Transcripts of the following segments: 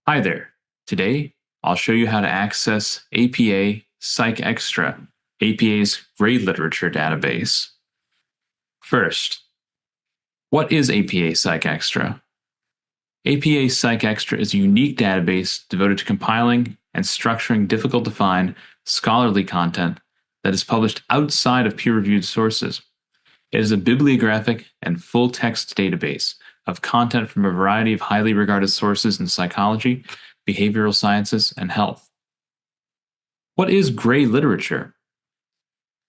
Hi there. Today, I'll show you how to access APA PsycExtra, APA's grade literature database. First, what is APA PsycExtra? APA PsycExtra is a unique database devoted to compiling and structuring difficult-to-find scholarly content that is published outside of peer-reviewed sources. It is a bibliographic and full-text database of content from a variety of highly regarded sources in psychology, behavioral sciences, and health. What is gray literature?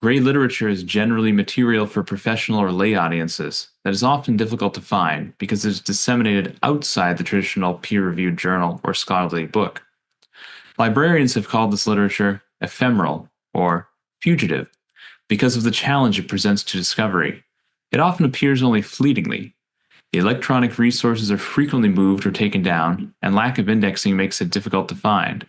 Gray literature is generally material for professional or lay audiences that is often difficult to find because it is disseminated outside the traditional peer-reviewed journal or scholarly book. Librarians have called this literature ephemeral or fugitive because of the challenge it presents to discovery. It often appears only fleetingly. The electronic resources are frequently moved or taken down, and lack of indexing makes it difficult to find.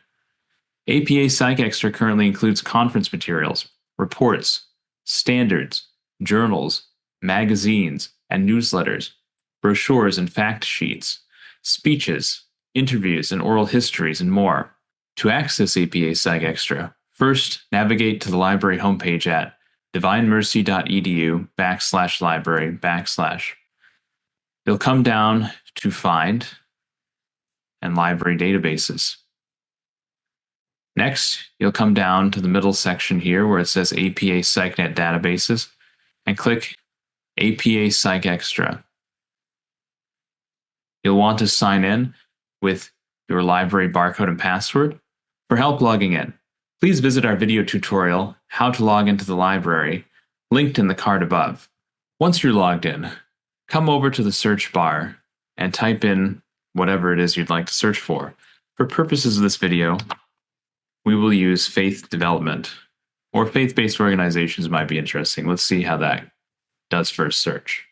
APA PsycExtra currently includes conference materials, reports, standards, journals, magazines, and newsletters, brochures and fact sheets, speeches, interviews and oral histories, and more. To access APA PsycExtra, first navigate to the library homepage at DivineMercy.edu/library/. You'll come down to Find and Library Databases. Next, you'll come down to the middle section here where it says APA PsycNet Databases and click APA PsycExtra. You'll want to sign in with your library barcode and password. For help logging in, please visit our video tutorial, How to Log into the Library, linked in the card above. Once you're logged in, come over to the search bar and type in whatever it is you'd like to search for. For purposes of this video, we will use faith development, or faith-based organizations might be interesting. Let's see how that does for a search.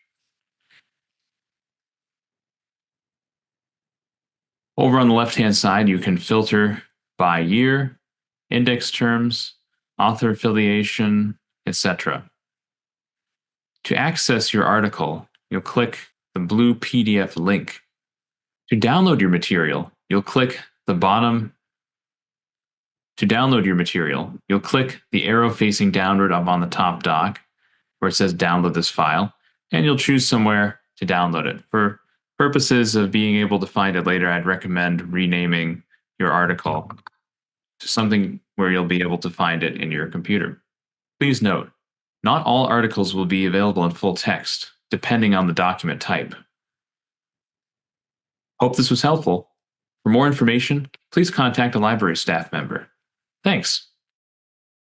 Over on the left-hand side, you can filter by year, index terms, author affiliation, etc. To access your article, you'll click the blue PDF link. To download your material, you'll click the bottom. To download your material, you'll click the arrow facing downward up on the top dock where it says download this file, and you'll choose somewhere to download it. For purposes of being able to find it later, I'd recommend renaming your article to something where you'll be able to find it in your computer. Please note, not all articles will be available in full text, depending on the document type. Hope this was helpful. For more information, please contact a library staff member. Thanks.